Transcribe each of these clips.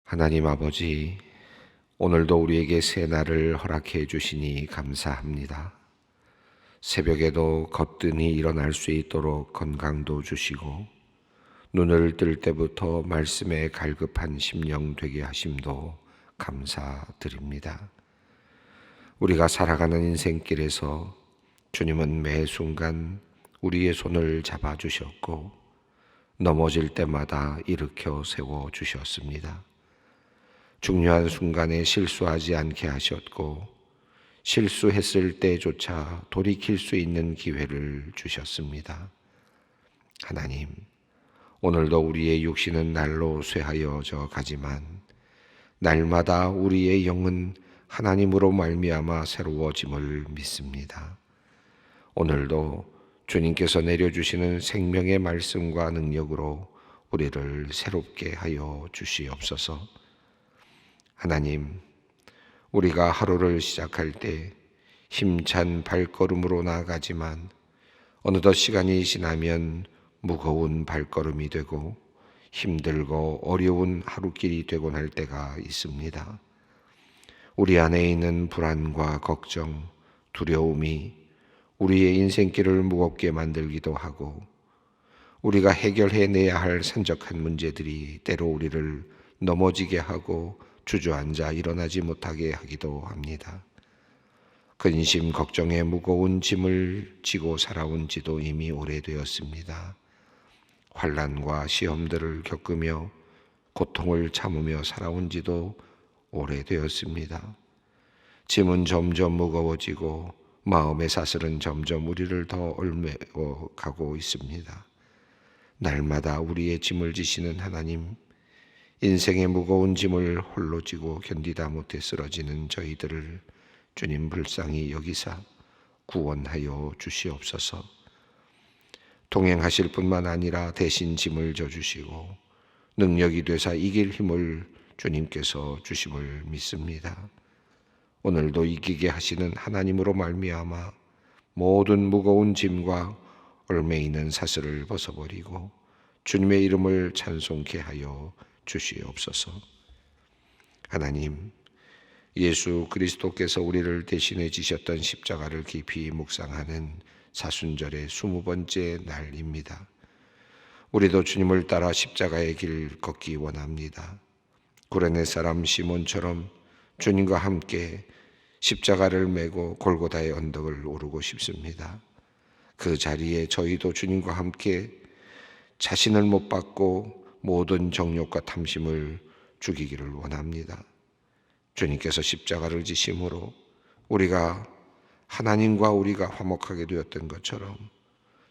하나님 아버지, 오늘도 우리에게 새 날을 허락해 주시니 감사합니다. 새벽에도 거뜬히 일어날 수 있도록 건강도 주시고 눈을 뜰 때부터 말씀에 갈급한 심령 되게 하심도 감사드립니다. 우리가 살아가는 인생길에서 주님은 매 순간 우리의 손을 잡아주셨고 넘어질 때마다 일으켜 세워주셨습니다. 중요한 순간에 실수하지 않게 하셨고 실수했을 때조차 돌이킬 수 있는 기회를 주셨습니다. 하나님, 오늘도 우리의 육신은 날로 쇠하여져 가지만 날마다 우리의 영은 하나님으로 말미암아 새로워짐을 믿습니다. 오늘도 주님께서 내려주시는 생명의 말씀과 능력으로 우리를 새롭게 하여 주시옵소서. 하나님, 우리가 하루를 시작할 때 힘찬 발걸음으로 나아가지만 어느덧 시간이 지나면 무거운 발걸음이 되고 힘들고 어려운 하루길이 되곤 할 때가 있습니다. 우리 안에 있는 불안과 걱정, 두려움이 우리의 인생길을 무겁게 만들기도 하고 우리가 해결해내야 할 산적한 문제들이 때로 우리를 넘어지게 하고 주저앉아 일어나지 못하게 하기도 합니다. 근심 걱정에 무거운 짐을 지고 살아온 지도 이미 오래되었습니다. 환난과 시험들을 겪으며 고통을 참으며 살아온 지도 오래되었습니다. 짐은 점점 무거워지고 마음의 사슬은 점점 우리를 더 얽매어 가고 있습니다. 날마다 우리의 짐을 지시는 하나님, 인생의 무거운 짐을 홀로 지고 견디다 못해 쓰러지는 저희들을 주님 불쌍히 여기사 구원하여 주시옵소서. 동행하실 뿐만 아니라 대신 짐을 져주시고 능력이 되사 이길 힘을 주님께서 주심을 믿습니다. 오늘도 이기게 하시는 하나님으로 말미암아 모든 무거운 짐과 얽매이는 사슬을 벗어버리고 주님의 이름을 찬송케 하여 주시옵소서. 하나님, 예수 그리스도께서 우리를 대신해 지셨던 십자가를 깊이 묵상하는 사순절의 20번째 날입니다. 우리도 주님을 따라 십자가의 길 걷기 원합니다. 구레네 사람 시몬처럼 주님과 함께 십자가를 메고 골고다의 언덕을 오르고 싶습니다. 그 자리에 저희도 주님과 함께 자신을 못 받고 모든 정욕과 탐심을 죽이기를 원합니다. 주님께서 십자가를 지심으로 우리가 하나님과 우리가 화목하게 되었던 것처럼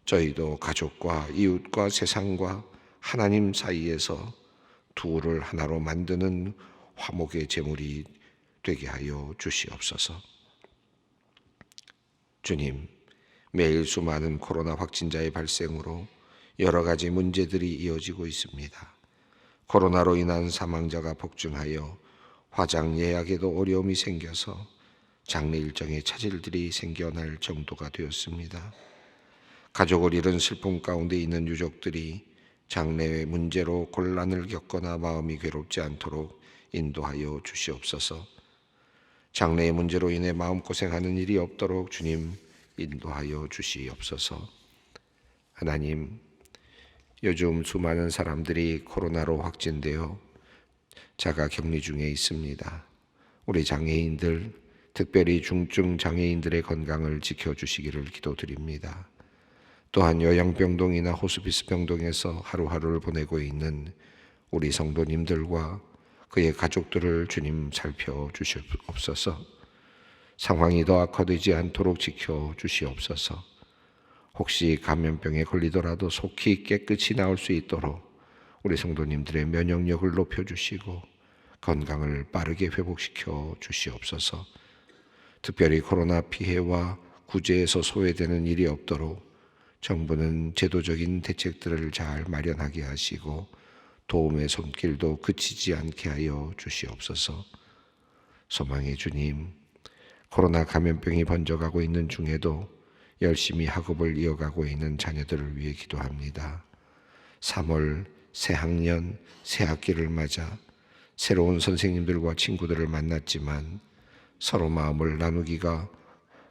저희도 가족과 이웃과 세상과 하나님 사이에서 둘을 하나로 만드는 화목의 제물이 되게 하여 주시옵소서. 주님, 매일 수많은 코로나 확진자의 발생으로 여러 가지 문제들이 이어지고 있습니다. 코로나로 인한 사망자가 폭증하여 화장 예약에도 어려움이 생겨서 장례 일정에 차질들이 생겨날 정도가 되었습니다. 가족을 잃은 슬픔 가운데 있는 유족들이 장례의 문제로 곤란을 겪거나 마음이 괴롭지 않도록 인도하여 주시옵소서. 장래의 문제로 인해 마음고생하는 일이 없도록 주님 인도하여 주시옵소서. 하나님, 요즘 수많은 사람들이 코로나로 확진되어 자가 격리 중에 있습니다. 우리 장애인들, 특별히 중증 장애인들의 건강을 지켜주시기를 기도드립니다. 또한 요양병동이나 호스피스 병동에서 하루하루를 보내고 있는 우리 성도님들과 그의 가족들을 주님 살펴주시옵소서. 상황이 더 악화되지 않도록 지켜주시옵소서. 혹시 감염병에 걸리더라도 속히 깨끗이 나을 수 있도록 우리 성도님들의 면역력을 높여주시고 건강을 빠르게 회복시켜 주시옵소서. 특별히 코로나 피해와 구제에서 소외되는 일이 없도록 정부는 제도적인 대책들을 잘 마련하게 하시고 도움의 손길도 그치지 않게 하여 주시옵소서. 소망의 주님, 코로나 감염병이 번져가고 있는 중에도 열심히 학업을 이어가고 있는 자녀들을 위해 기도합니다. 3월 새 학년, 새 학기를 맞아 새로운 선생님들과 친구들을 만났지만 서로 마음을 나누기가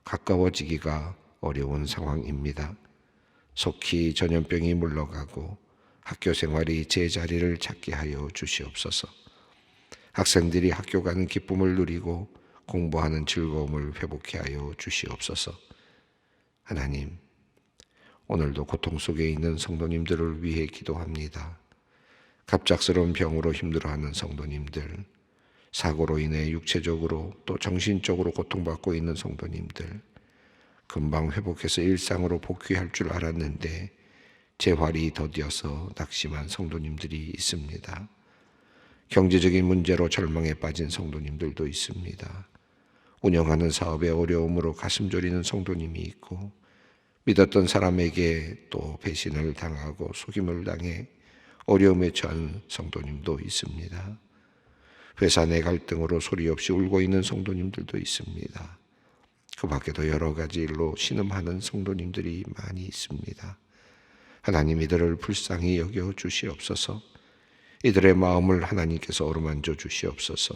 가까워지기가 어려운 상황입니다. 속히 전염병이 물러가고 학교 생활이 제자리를 찾게 하여 주시옵소서. 학생들이 학교 가는 기쁨을 누리고 공부하는 즐거움을 회복케 하여 주시옵소서. 하나님, 오늘도 고통 속에 있는 성도님들을 위해 기도합니다. 갑작스러운 병으로 힘들어하는 성도님들, 사고로 인해 육체적으로 또 정신적으로 고통받고 있는 성도님들, 금방 회복해서 일상으로 복귀할 줄 알았는데 재활이 더디어서 낙심한 성도님들이 있습니다. 경제적인 문제로 절망에 빠진 성도님들도 있습니다. 운영하는 사업의 어려움으로 가슴 졸이는 성도님이 있고, 믿었던 사람에게 또 배신을 당하고 속임을 당해 어려움에 처한 성도님도 있습니다. 회사 내 갈등으로 소리 없이 울고 있는 성도님들도 있습니다. 그 밖에도 여러 가지 일로 신음하는 성도님들이 많이 있습니다. 하나님, 이들을 불쌍히 여겨 주시옵소서. 이들의 마음을 하나님께서 어루만져 주시옵소서.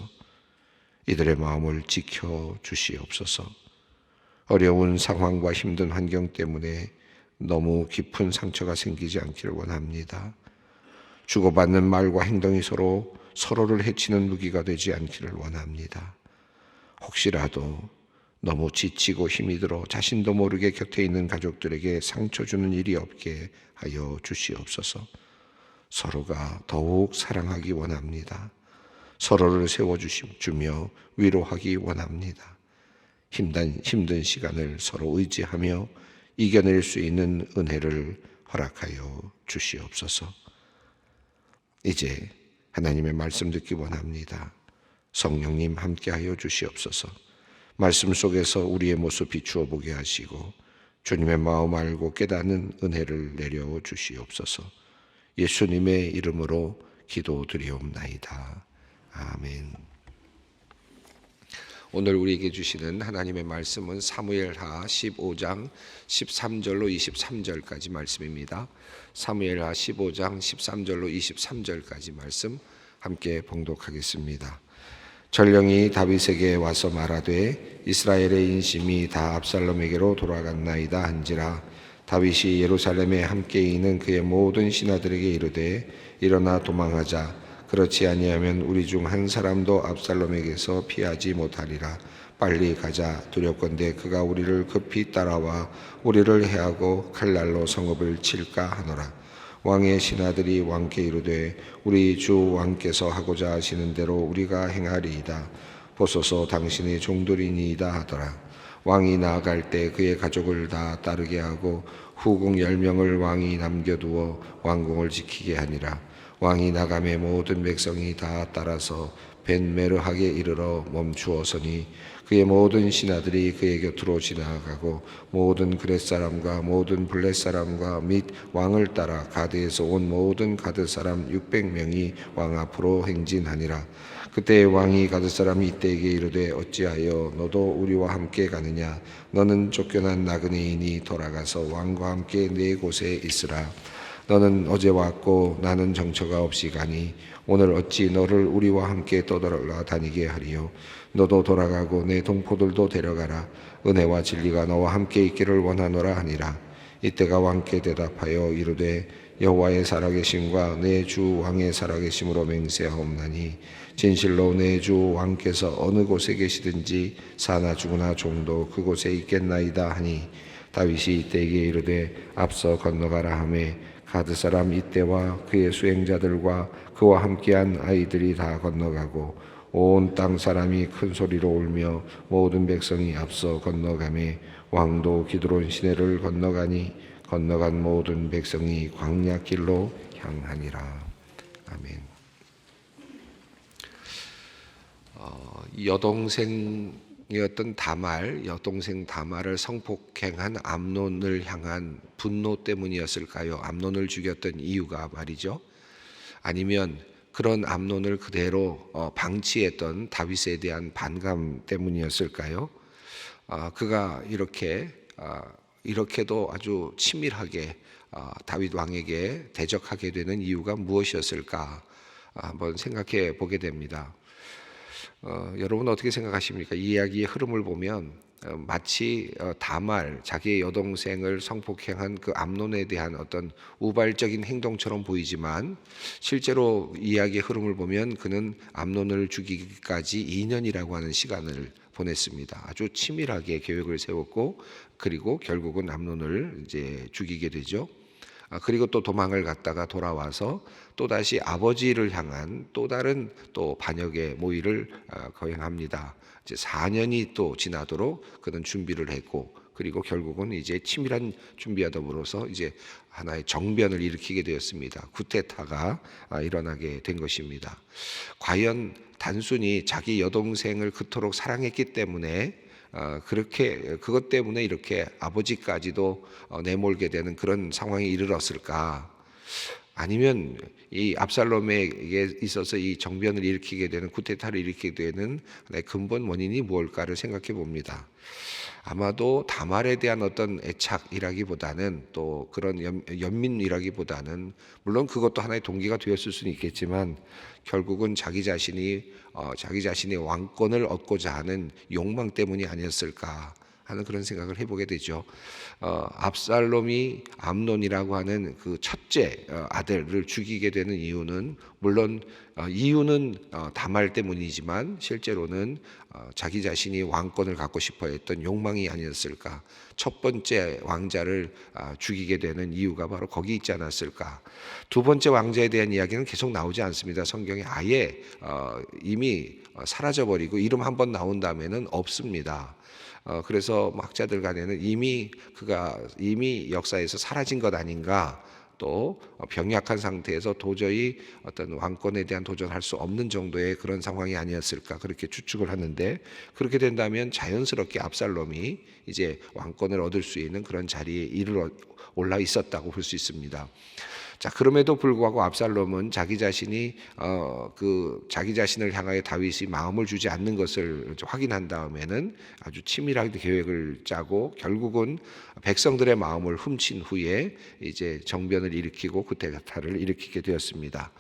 이들의 마음을 지켜 주시옵소서. 어려운 상황과 힘든 환경 때문에 너무 깊은 상처가 생기지 않기를 원합니다. 주고받는 말과 행동이 서로를 해치는 무기가 되지 않기를 원합니다. 혹시라도 너무 지치고 힘이 들어 자신도 모르게 곁에 있는 가족들에게 상처 주는 일이 없게 하여 주시옵소서. 서로가 더욱 사랑하기 원합니다. 서로를 세워주며 위로하기 원합니다. 힘든 시간을 서로 의지하며 이겨낼 수 있는 은혜를 허락하여 주시옵소서. 이제 하나님의 말씀 듣기 원합니다. 성령님 함께하여 주시옵소서. 말씀 속에서 우리의 모습 비추어 보게 하시고 주님의 마음 알고 깨닫는 은혜를 내려 주시옵소서. 예수님의 이름으로 기도드리옵나이다. 아멘. 오늘 우리에게 주시는 하나님의 말씀은 사무엘하 15장 13절로 23절까지 말씀입니다. 사무엘하 15장 13절로 23절까지 말씀 함께 봉독하겠습니다. 전령이 다윗에게 와서 말하되 이스라엘의 인심이 다 압살롬에게로 돌아갔나이다 한지라. 다윗이 예루살렘에 함께 있는 그의 모든 신하들에게 이르되 일어나 도망하자. 그렇지 아니하면 우리 중 한 사람도 압살롬에게서 피하지 못하리라. 빨리 가자. 두렵건대 그가 우리를 급히 따라와 우리를 해하고 칼날로 성읍을 칠까 하노라. 왕의 신하들이 왕께 이르되 우리 주 왕께서 하고자 하시는 대로 우리가 행하리이다. 보소서 당신의 종들이니이다 하더라. 왕이 나아갈 때 그의 가족을 다 따르게 하고 후궁 10명을 왕이 남겨두어 왕궁을 지키게 하니라. 왕이 나감에 모든 백성이 다 따라서 벤메르하게 이르러 멈추어서니 그의 모든 신하들이 그의 곁으로 지나가고 모든 그렛 사람과 모든 블렛 사람과 및 왕을 따라 가드에서 온 모든 가드 사람 600명이 왕 앞으로 행진하니라. 그때 왕이 가드 사람 이때에게 이르되 어찌하여 너도 우리와 함께 가느냐. 너는 쫓겨난 나그네이니 돌아가서 왕과 함께 네 곳에 있으라. 너는 어제 왔고 나는 정처가 없이 가니 오늘 어찌 너를 우리와 함께 떠돌아 다니게 하리요. 너도 돌아가고 내 동포들도 데려가라. 은혜와 진리가 너와 함께 있기를 원하노라 하니라. 이때가 왕께 대답하여 이르되 여호와의 살아계심과 내 주 왕의 살아계심으로 맹세하옵나니 진실로 내 주 왕께서 어느 곳에 계시든지 사나 죽으나 종도 그곳에 있겠나이다 하니 다윗이 이때에게 이르되 앞서 건너가라 하매 가드 사람 이때와 그의 수행자들과 그와 함께한 아이들이 다 건너가고 온 땅 사람이 큰 소리로 울며 모든 백성이 앞서 건너가매 왕도 기드론 시내를 건너가니 건너간 모든 백성이 광야길로 향하니라. 아멘. 여동생이었던 여동생 다말을 성폭행한 암논을 향한 분노 때문이었을까요? 암논을 죽였던 이유가 말이죠. 아니면 그런 암논을 그대로 방치했던 다윗에 대한 반감 때문이었을까요? 그가 이렇게도 아주 치밀하게 다윗 왕에게 대적하게 되는 이유가 무엇이었을까? 한번 생각해 보게 됩니다. 여러분 어떻게 생각하십니까? 이 이야기의 흐름을 보면 마치 다말 자기의 여동생을 성폭행한 그 암논에 대한 어떤 우발적인 행동처럼 보이지만 실제로 이야기의 흐름을 보면 그는 암논을 죽이기까지 2년이라고 하는 시간을 보냈습니다. 아주 치밀하게 계획을 세웠고 그리고 결국은 암논을 이제 죽이게 되죠. 그리고 또 도망을 갔다가 돌아와서 또다시 아버지를 향한 또 다른 또 반역의 모의를 거행합니다. 이제 4년이 또 지나도록 그는 준비를 했고 그리고 결국은 이제 치밀한 준비와 더불어서 이제 하나의 정변을 일으키게 되었습니다. 쿠데타가 일어나게 된 것입니다. 과연 단순히 자기 여동생을 그토록 사랑했기 때문에 그렇게 그것 때문에 이렇게 아버지까지도 내몰게 되는 그런 상황에 이르렀을까? 아니면 이 압살롬에게 있어서 이 정변을 일으키게 되는 쿠데타를 일으키게 되는 근본 원인이 무엇일까를 생각해 봅니다. 아마도 다말에 대한 어떤 애착이라기보다는 또 그런 연민이라기보다는 물론 그것도 하나의 동기가 되었을 수는 있겠지만 결국은 자기 자신이 왕권을 얻고자 하는 욕망 때문이 아니었을까 하는 그런 생각을 해보게 되죠. 압살롬이 암논이라고 하는 그 첫째 아들을 죽이게 되는 이유는 물론 이유는 다말 때문이지만 실제로는 자기 자신이 왕권을 갖고 싶어 했던 욕망이 아니었을까. 첫 번째 왕자를 죽이게 되는 이유가 바로 거기 있지 않았을까. 두 번째 왕자에 대한 이야기는 계속 나오지 않습니다. 성경에 아예 이미 사라져버리고 이름 한번 나온 다음에는 없습니다. 그래서 학자들 간에는 그가 이미 역사에서 사라진 것 아닌가, 또 병약한 상태에서 도저히 어떤 왕권에 대한 도전할 수 없는 정도의 그런 상황이 아니었을까 그렇게 추측을 하는데, 그렇게 된다면 자연스럽게 압살롬이 이제 왕권을 얻을 수 있는 그런 자리에 올라 있었다고 볼 수 있습니다. 자, 그럼에도 불구하고 압살롬은 자기 자신이 자기 자신을 향하여 다윗이 마음을 주지 않는 것을 확인한 다음에는 아주 치밀하게 계획을 짜고 결국은 백성들의 마음을 훔친 후에 이제 정변을 일으키고 쿠데타를 일으키게 되었습니다.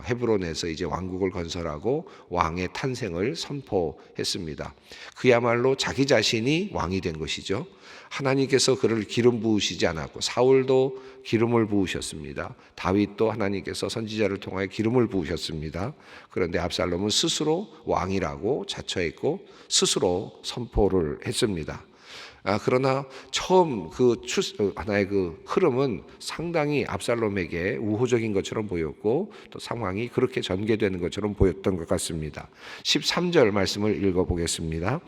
헤브론에서 이제 왕국을 건설하고 왕의 탄생을 선포했습니다. 그야말로 자기 자신이 왕이 된 것이죠. 하나님께서 그를 기름 부으시지 않았고 사울도 기름을 부으셨습니다. 다윗도 하나님께서 선지자를 통하여 기름을 부으셨습니다. 그런데 압살롬은 스스로 왕이라고 자처했고 스스로 선포를 했습니다. 그러나 처음 하나의 그 흐름은 상당히 압살롬에게 우호적인 것처럼 보였고 또 상황이 그렇게 전개되는 것처럼 보였던 것 같습니다. 13절 말씀을 읽어보겠습니다.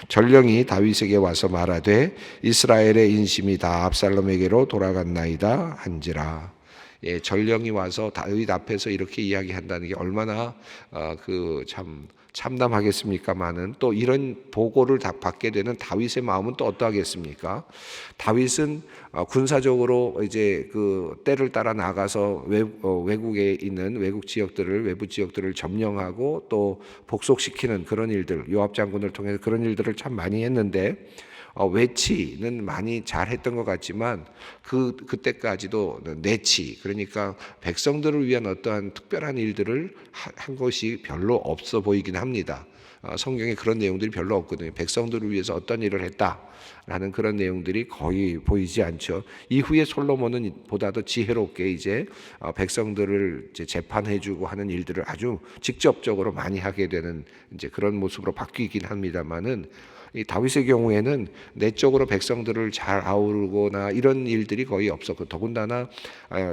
전령이 다윗에게 와서 말하되 이스라엘의 인심이 다 압살롬에게로 돌아갔나이다 한지라. 예, 전령이 와서 다윗 앞에서 이렇게 이야기한다는 게 얼마나 참담하겠습니까마는 또 이런 보고를 받게 되는 다윗의 마음은 또 어떠하겠습니까? 다윗은 군사적으로 이제 그 때를 따라 나가서 외국에 있는 외부 지역들을 점령하고 또 복속시키는 그런 일들, 요압 장군을 통해서 그런 일들을 참 많이 했는데 외치는 많이 잘했던 것 같지만 그때까지도 내치, 그러니까 백성들을 위한 어떠한 특별한 일들을 한 것이 별로 없어 보이긴 합니다. 성경에 그런 내용들이 별로 없거든요. 백성들을 위해서 어떤 일을 했다라는 그런 내용들이 거의 보이지 않죠. 이후에 솔로몬은 보다도 지혜롭게 이제 백성들을 이제 재판해주고 하는 일들을 아주 직접적으로 많이 하게 되는 이제 그런 모습으로 바뀌긴 합니다만은. 이 다윗의 경우에는 내적으로 백성들을 잘 아우르거나 이런 일들이 거의 없었고 더군다나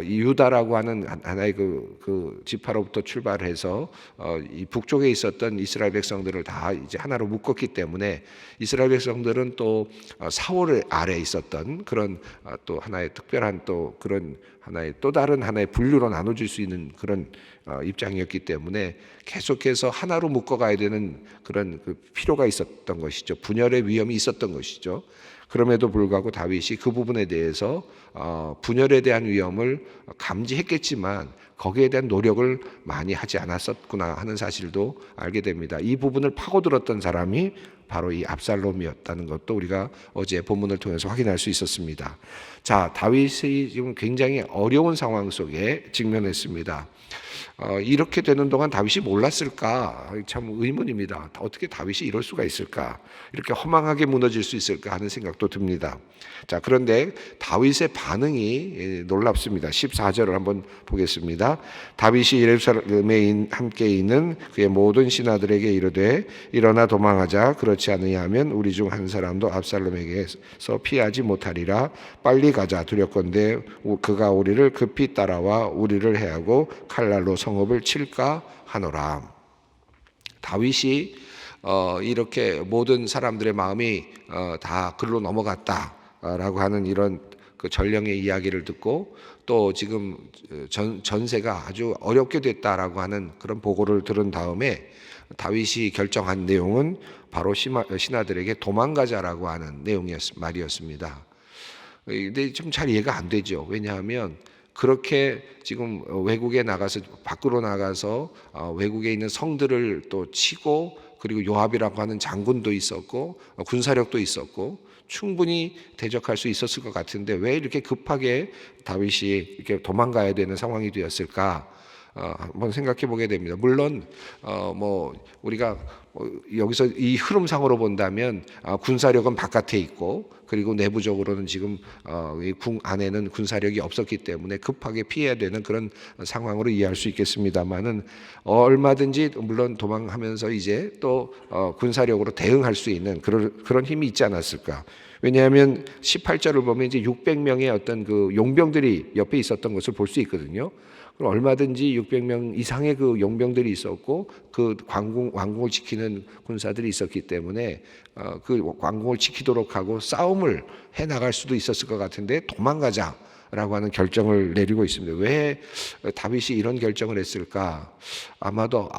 유다라고 하는 하나의 그 지파로부터 출발해서 이 북쪽에 있었던 이스라엘 백성들을 다 이제 하나로 묶었기 때문에 이스라엘 백성들은 또 사울 아래에 있었던 그런 또 하나의 특별한 또 그런 하나의 또 다른 하나의 분류로 나눠질 수 있는 그런 입장이었기 때문에 계속해서 하나로 묶어가야 되는 그런 그 필요가 있었던 것이죠. 분열의 위험이 있었던 것이죠. 그럼에도 불구하고 다윗이 그 부분에 대해서 분열에 대한 위험을 감지했겠지만 거기에 대한 노력을 많이 하지 않았었구나 하는 사실도 알게 됩니다. 이 부분을 파고들었던 사람이 바로 이 압살롬이었다는 것도 우리가 어제 본문을 통해서 확인할 수 있었습니다. 자, 다윗이 지금 굉장히 어려운 상황 속에 직면했습니다. 이렇게 되는 동안 다윗이 몰랐을까? 참 의문입니다. 어떻게 다윗이 이럴 수가 있을까? 이렇게 허망하게 무너질 수 있을까 하는 생각도 듭니다. 자, 그런데 다윗의 반응이 놀랍습니다. 14절을 한번 보겠습니다. 다윗이 예루살렘에 함께 있는 그의 모든 신하들에게 이르되 일어나 도망하자. 그렇지 않으면 우리 중 한 사람도 압살롬에게서 피하지 못하리라. 빨리 가자. 두렵건대 그가 우리를 급히 따라와 우리를 해하고 칼날로 성읍을 칠까 하노라. 다윗이 이렇게 모든 사람들의 마음이 다 글로 넘어갔다라고 하는 이런 그 전령의 이야기를 듣고 또 지금 전세가 아주 어렵게 됐다라고 하는 그런 보고를 들은 다음에 다윗이 결정한 내용은 바로 신하들에게 도망가자라고 하는 말이었습니다. 근데 좀 잘 이해가 안 되죠. 왜냐하면 그렇게 지금 외국에 나가서 밖으로 나가서 외국에 있는 성들을 또 치고 그리고 요압이라고 하는 장군도 있었고 군사력도 있었고 충분히 대적할 수 있었을 것 같은데 왜 이렇게 급하게 다윗이 이렇게 도망가야 되는 상황이 되었을까? 한번 생각해 보게 됩니다. 물론 우리가 여기서 이 흐름상으로 본다면 군사력은 바깥에 있고 그리고 내부적으로는 지금 이 궁 안에는 군사력이 없었기 때문에 급하게 피해야 되는 그런 상황으로 이해할 수 있겠습니다만은 얼마든지 물론 도망하면서 이제 또 군사력으로 대응할 수 있는 그런 힘이 있지 않았을까? 왜냐하면 18절을 보면 이제 600명의 어떤 그 용병들이 옆에 있었던 것을 볼 수 있거든요. 얼마든지 600명 이상의 그 용병들이 있었고 그 왕궁을 지키는 군사들이 있었기 때문에 그 왕궁을 지키도록 하고 싸움을 해 나갈 수도 있었을 것 같은데 도망가자라고 하는 결정을 내리고 있습니다. 왜 다윗이 이런 결정을 했을까? 아마도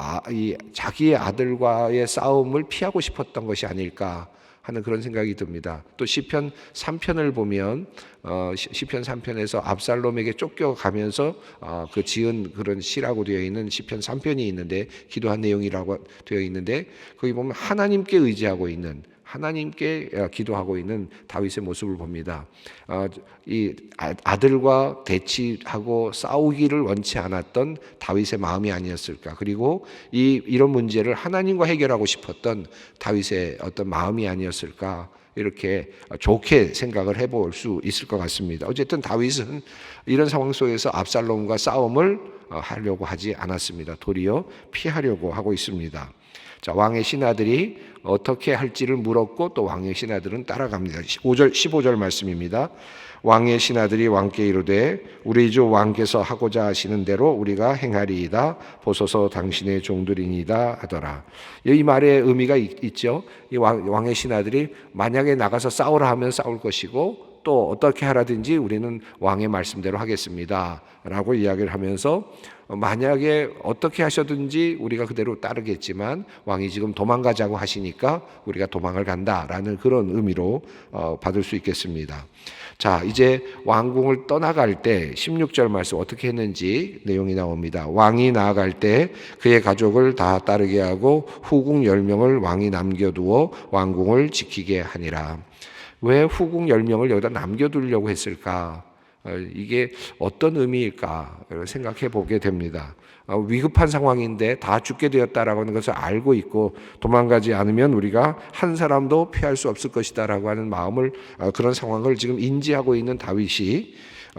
자기의 아들과의 싸움을 피하고 싶었던 것이 아닐까 하는 그런 생각이 듭니다. 또 시편 3편을 보면 시편 3편에서 압살롬에게 쫓겨가면서 그 지은 그런 시라고 되어 있는 시편 3편이 있는데 기도한 내용이라고 되어 있는데 거기 보면 하나님께 의지하고 있는 하나님께 기도하고 있는 다윗의 모습을 봅니다. 이 아들과 대치하고 싸우기를 원치 않았던 다윗의 마음이 아니었을까? 그리고 이런 문제를 하나님과 해결하고 싶었던 다윗의 어떤 마음이 아니었을까? 이렇게 좋게 생각을 해볼 수 있을 것 같습니다. 어쨌든 다윗은 이런 상황 속에서 압살롬과 싸움을 하려고 하지 않았습니다. 도리어 피하려고 하고 있습니다. 자, 왕의 신하들이 어떻게 할지를 물었고 또 왕의 신하들은 따라갑니다. 15절 말씀입니다. 왕의 신하들이 왕께 이르되 우리 주 왕께서 하고자 하시는 대로 우리가 행하리이다. 보소서 당신의 종들이니이다 하더라. 이 말의 의미가 있죠. 이 왕의 신하들이 만약에 나가서 싸우라 하면 싸울 것이고 또 어떻게 하라든지 우리는 왕의 말씀대로 하겠습니다 라고 이야기를 하면서 만약에 어떻게 하셔든지 우리가 그대로 따르겠지만 왕이 지금 도망가자고 하시니까 우리가 도망을 간다라는 그런 의미로 받을 수 있겠습니다. 자, 이제 왕궁을 떠나갈 때 16절 말씀 어떻게 했는지 내용이 나옵니다. 왕이 나아갈 때 그의 가족을 다 따르게 하고 후궁 10명을 왕이 남겨두어 왕궁을 지키게 하니라. 왜 후궁 10명을 여기다 남겨두려고 했을까? 이게 어떤 의미일까 생각해 보게 됩니다. 위급한 상황인데 다 죽게 되었다라고 하는 것을 알고 있고 도망가지 않으면 우리가 한 사람도 피할 수 없을 것이다라고 하는 마음을 그런 상황을 지금 인지하고 있는 다윗이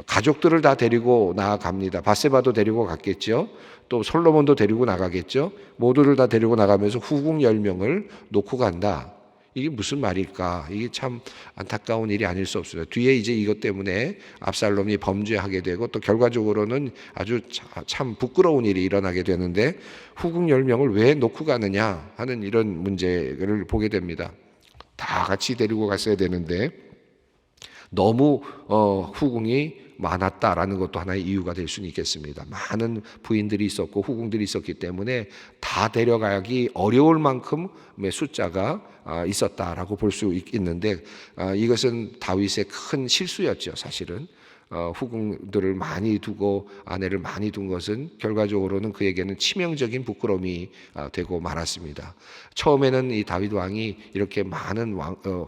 가족들을 다 데리고 나아갑니다. 바세바도 데리고 갔겠죠. 또 솔로몬도 데리고 나가겠죠. 모두를 다 데리고 나가면서 후궁 10명을 놓고 간다. 이게 무슨 말일까? 이게 참 안타까운 일이 아닐 수 없습니다. 뒤에 이제 이것 때문에 압살롬이 범죄하게 되고 또 결과적으로는 아주 참 부끄러운 일이 일어나게 되는데 후궁 10명을 왜 놓고 가느냐 하는 이런 문제를 보게 됩니다. 다 같이 데리고 갔어야 되는데 너무 후궁이 많았다라는 것도 하나의 이유가 될 수는 있겠습니다. 많은 부인들이 있었고 후궁들이 있었기 때문에 다 데려가기 어려울 만큼의 숫자가 있었다라고 볼 수 있는데 이것은 다윗의 큰 실수였죠. 사실은 후궁들을 많이 두고 아내를 많이 둔 것은 결과적으로는 그에게는 치명적인 부끄러움이 되고 말았습니다. 처음에는 이 다윗 왕이 이렇게 많은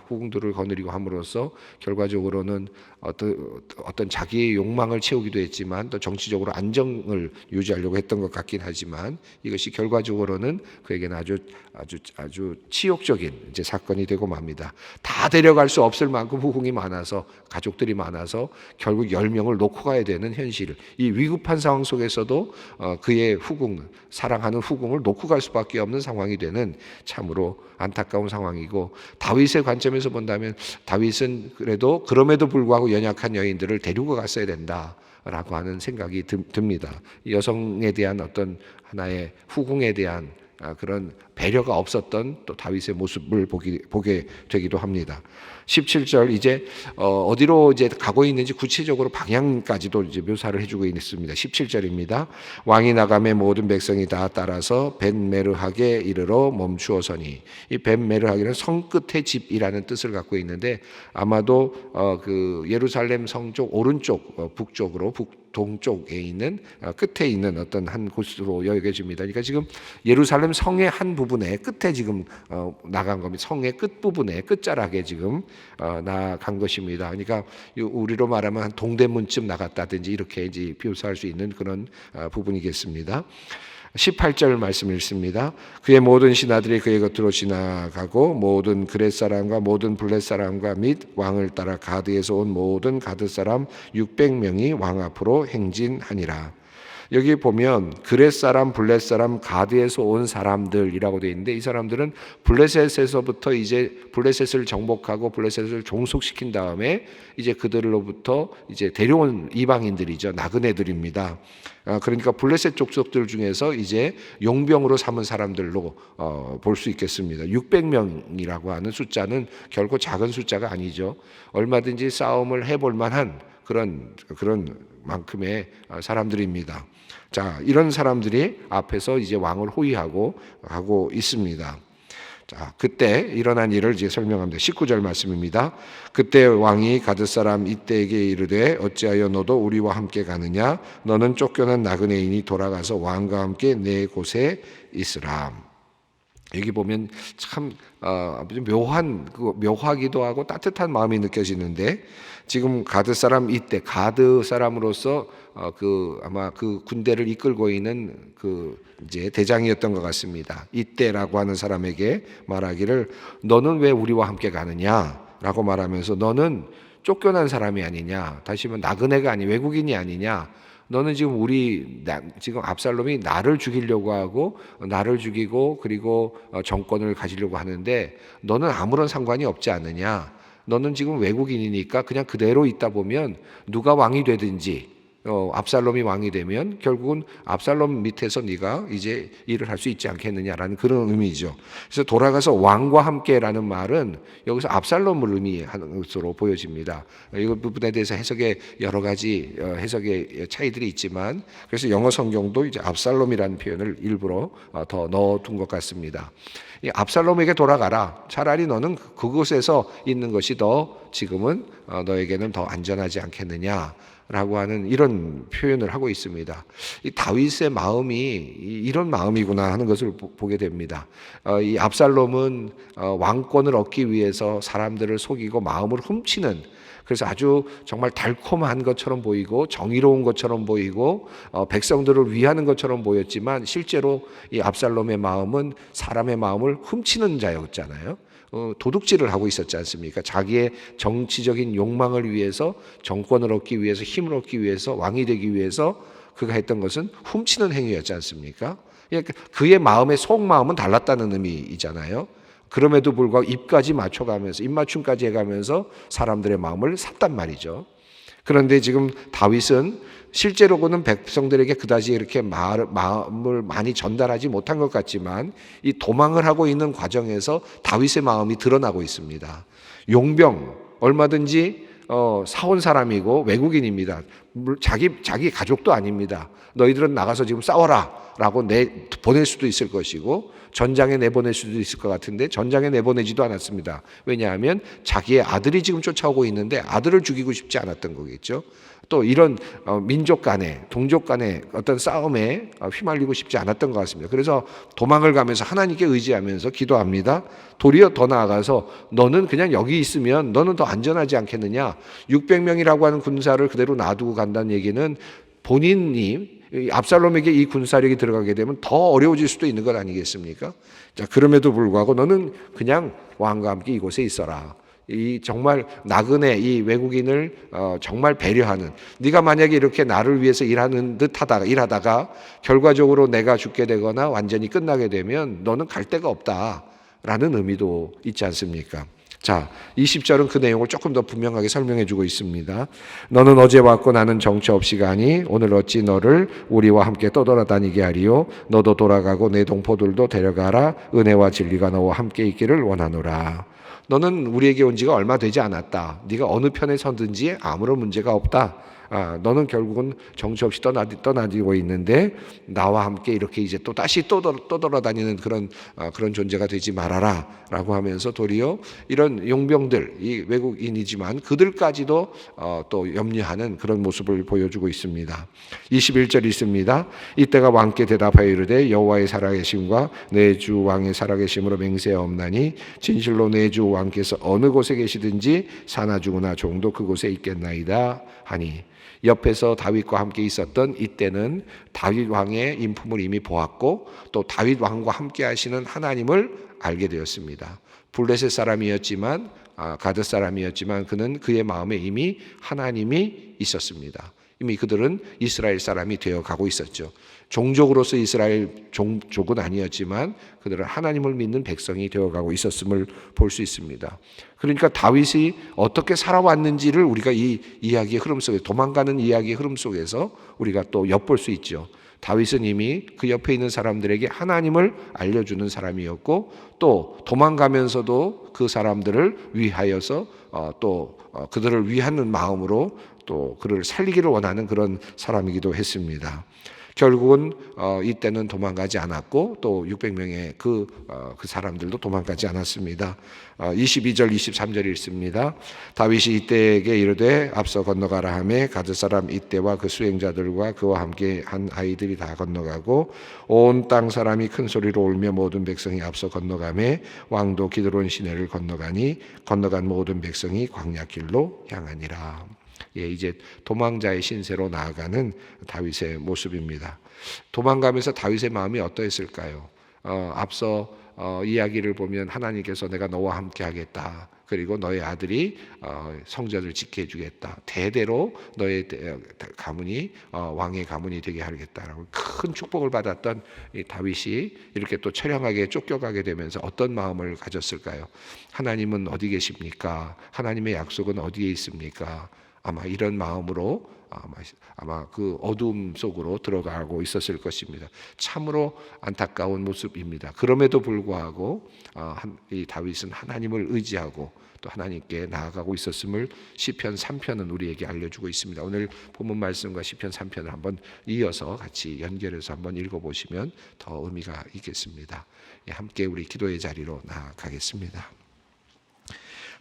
후궁들을 거느리고 함으로써 결과적으로는 어떤 자기의 욕망을 채우기도 했지만 또 정치적으로 안정을 유지하려고 했던 것 같긴 하지만 이것이 결과적으로는 그에게는 아주 치욕적인 이제 사건이 되고 맙니다. 다 데려갈 수 없을 만큼 후궁이 많아서 가족들이 많아서 결국 10명을 놓고 가야 되는 현실. 이 위급한 상황 속에서도 그의 후궁, 사랑하는 후궁을 놓고 갈 수밖에 없는 상황이 되는 참으로 안타까운 상황이고, 다윗의 관점에서 본다면 다윗은 그럼에도 불구하고 연약한 여인들을 데리고 갔어야 된다라고 하는 생각이 듭니다. 여성에 대한 어떤 하나의 후궁에 대한 그런 배려가 없었던 또 다윗의 모습을 보게 되기도 합니다. 17절 이제 어디로 이제 가고 있는지 구체적으로 방향까지도 이제 묘사를 해주고 있습니다. 17절입니다. 왕이 나가매 모든 백성이 다 따라서 벳메르하게 이르러 멈추어서니, 이 벳메르하게는 성 끝의 집이라는 뜻을 갖고 있는데 아마도 그 예루살렘 성 쪽 오른쪽 북쪽으로 동쪽에 있는 끝에 있는 어떤 한 곳으로 여겨집니다. 그러니까 지금 예루살렘 성의 한 부분에 끝에 지금 나간 겁니다. 성의 끝 부분에 끝자락에 지금 나간 것입니다. 그러니까 우리로 말하면 한 동대문쯤 나갔다든지 이렇게 이제 묘사할 수 있는 그런 부분이겠습니다. 18절 말씀 읽습니다. 그의 모든 신하들이 그의 곁으로 지나가고 모든 그렛 사람과 모든 블렛 사람과 및 왕을 따라 가드에서 온 모든 가드 사람 600명이 왕 앞으로 행진하니라. 여기 보면 그렛 사람, 블렛 사람, 가드에서 온 사람들이라고 되어 있는데 이 사람들은 블레셋에서부터 이제 블레셋을 정복하고 블레셋을 종속시킨 다음에 이제 그들로부터 이제 데려온 이방인들이죠. 나그네들입니다. 그러니까 블레셋 족속들 중에서 이제 용병으로 삼은 사람들로 볼 수 있겠습니다. 600명이라고 하는 숫자는 결코 작은 숫자가 아니죠. 얼마든지 싸움을 해볼 만한 그런 만큼의 사람들입니다. 자, 이런 사람들이 앞에서 이제 왕을 호위하고 가고 있습니다. 자, 그때 일어난 일을 이제 설명합니다. 19절 말씀입니다. 그때 왕이 가드 사람 이때에게 이르되 어찌하여 너도 우리와 함께 가느냐? 너는 쫓겨난 나그네인이 돌아가서 왕과 함께 내 곳에 있으라. 여기 보면 참 묘하기도 하고 따뜻한 마음이 느껴지는데, 지금 가드 사람 이때 가드 사람으로서 아마 그 군대를 이끌고 있는 이제 대장이었던 것 같습니다. 이때라고 하는 사람에게 말하기를 너는 왜 우리와 함께 가느냐라고 말하면서 너는 쫓겨난 사람이 아니냐, 다시 말하면 나그네가 아니 외국인이 아니냐. 너는 지금 지금 압살롬이 나를 죽이려고 하고 나를 죽이고 그리고 정권을 가지려고 하는데 너는 아무런 상관이 없지 않느냐. 너는 지금 외국인이니까 그냥 그대로 있다 보면 누가 왕이 되든지 압살롬이 왕이 되면 결국은 압살롬 밑에서 네가 이제 일을 할 수 있지 않겠느냐라는 그런 의미죠. 그래서 돌아가서 왕과 함께라는 말은 여기서 압살롬을 의미하는 것으로 보여집니다. 이 부분에 대해서 여러 가지 해석의 차이들이 있지만, 그래서 영어 성경도 이제 압살롬이라는 표현을 일부러 더 넣어둔 것 같습니다. 이 압살롬에게 돌아가라. 차라리 너는 그곳에서 있는 것이 더 지금은 너에게는 더 안전하지 않겠느냐. 라고 하는 이런 표현을 하고 있습니다. 이 다윗의 마음이 이런 마음이구나 하는 것을 보게 됩니다. 이 압살롬은 왕권을 얻기 위해서 사람들을 속이고 마음을 훔치는, 그래서 아주 정말 달콤한 것처럼 보이고 정의로운 것처럼 보이고 백성들을 위하는 것처럼 보였지만 실제로 이 압살롬의 마음은 사람의 마음을 훔치는 자였잖아요. 도둑질을 하고 있었지 않습니까? 자기의 정치적인 욕망을 위해서, 정권을 얻기 위해서, 힘을 얻기 위해서, 왕이 되기 위해서 그가 했던 것은 훔치는 행위였지 않습니까? 그러니까 그의 마음의 속마음은 달랐다는 의미이잖아요. 그럼에도 불구하고 입맞춤까지 해가면서 사람들의 마음을 샀단 말이죠. 그런데 지금 다윗은 실제로는 백성들에게 그다지 이렇게 마음을 많이 전달하지 못한 것 같지만 이 도망을 하고 있는 과정에서 다윗의 마음이 드러나고 있습니다. 용병, 얼마든지 사온 사람이고 외국인입니다. 자기 가족도 아닙니다. 너희들은 나가서 지금 싸워라 라고 보낼 수도 있을 것이고 전장에 내보낼 수도 있을 것 같은데 전장에 내보내지도 않았습니다. 왜냐하면 자기의 아들이 지금 쫓아오고 있는데 아들을 죽이고 싶지 않았던 거겠죠. 또 이런 민족 간에 동족 간에 어떤 싸움에 휘말리고 싶지 않았던 것 같습니다. 그래서 도망을 가면서 하나님께 의지하면서 기도합니다. 도리어 더 나아가서 너는 그냥 여기 있으면 너는 더 안전하지 않겠느냐. 600명이라고 하는 군사를 그대로 놔두고 간다는 얘기는 본인이 압살롬에게 이 군사력이 들어가게 되면 더 어려워질 수도 있는 것 아니겠습니까? 자, 그럼에도 불구하고 너는 그냥 왕과 함께 이곳에 있어라. 이 정말 나그네 이 외국인을 정말 배려하는, 네가 만약에 이렇게 나를 위해서 일하다가 결과적으로 내가 죽게 되거나 완전히 끝나게 되면 너는 갈 데가 없다라는 의미도 있지 않습니까? 자, 20절은 그 내용을 조금 더 분명하게 설명해 주고 있습니다. 너는 어제 왔고 나는 정처 없이 가니 오늘 어찌 너를 우리와 함께 떠돌아다니게 하리요. 너도 돌아가고 내 동포들도 데려가라. 은혜와 진리가 너와 함께 있기를 원하노라. 너는 우리에게 온 지가 얼마 되지 않았다. 네가 어느 편에 서든지 아무런 문제가 없다. 너는 결국은 정처 없이 떠나지고 있는데 나와 함께 이렇게 이제 또 다시 떠돌아다니는 그런 존재가 되지 말아라라고 하면서 도리어 이런 용병들, 이 외국인이지만 그들까지도 또 염려하는 그런 모습을 보여주고 있습니다. 21절 있습니다. 이때가 왕께 대답하여 이르되 여호와의 살아계심과 내 주 왕의 살아계심으로 맹세하옵나니 진실로 내 주 왕께서 어느 곳에 계시든지 사나 죽으나 종도 그곳에 있겠나이다 하니, 옆에서 다윗과 함께 있었던 이때는 다윗 왕의 인품을 이미 보았고 또 다윗 왕과 함께 하시는 하나님을 알게 되었습니다. 블레셋 사람이었지만 가드 사람이었지만 그의 마음에 이미 하나님이 있었습니다. 이미 그들은 이스라엘 사람이 되어가고 있었죠. 종족으로서 이스라엘 종족은 아니었지만 그들은 하나님을 믿는 백성이 되어가고 있었음을 볼 수 있습니다. 그러니까 다윗이 어떻게 살아왔는지를 우리가 이 이야기의 흐름 속에, 도망가는 이야기의 흐름 속에서 우리가 또 엿볼 수 있죠. 다윗은 이미 그 옆에 있는 사람들에게 하나님을 알려주는 사람이었고 또 도망가면서도 그 사람들을 위하여서 또 그들을 위하는 마음으로 또 그를 살리기를 원하는 그런 사람이기도 했습니다. 결국은 이때는 도망가지 않았고 또 600명의 그 사람들도 도망가지 않았습니다. 22절 23절이 있습니다. 다윗이 이때에게 이르되 앞서 건너가라 하매 가드 사람 이때와 그 수행자들과 그와 함께 한 아이들이 다 건너가고 온 땅 사람이 큰 소리로 울며 모든 백성이 앞서 건너가매 왕도 기드론 시내를 건너가니 건너간 모든 백성이 광야길로 향하니라. 이제 도망자의 신세로 나아가는 다윗의 모습입니다. 도망가면서 다윗의 마음이 어떠했을까요? 앞서 이야기를 보면 하나님께서 내가 너와 함께 하겠다. 그리고 너의 아들이 성전을 지켜 주겠다. 대대로 너의 가문이 왕의 가문이 되게 하겠다라고 큰 축복을 받았던 이 다윗이 이렇게 또 처량하게 쫓겨가게 되면서 어떤 마음을 가졌을까요? 하나님은 어디 계십니까? 하나님의 약속은 어디에 있습니까? 아마 이런 마음으로 아마 그 어둠 속으로 들어가고 있었을 것입니다. 참으로 안타까운 모습입니다. 그럼에도 불구하고 이 다윗은 하나님을 의지하고 또 하나님께 나아가고 있었음을 시편 3편은 우리에게 알려주고 있습니다. 오늘 본문 말씀과 시편 3편을 한번 이어서 같이 연결해서 한번 읽어보시면 더 의미가 있겠습니다. 함께 우리 기도의 자리로 나아가겠습니다.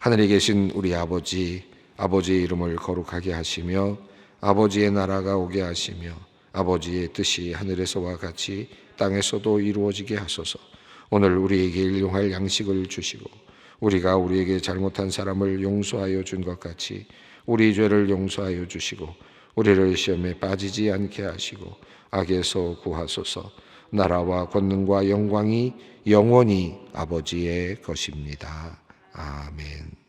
하늘에 계신 우리 아버지의 이름을 거룩하게 하시며 아버지의 나라가 오게 하시며 아버지의 뜻이 하늘에서와 같이 땅에서도 이루어지게 하소서. 오늘 우리에게 일용할 양식을 주시고 우리가 우리에게 잘못한 사람을 용서하여 준 것 같이 우리 죄를 용서하여 주시고 우리를 시험에 빠지지 않게 하시고 악에서 구하소서. 나라와 권능과 영광이 영원히 아버지의 것입니다. 아멘.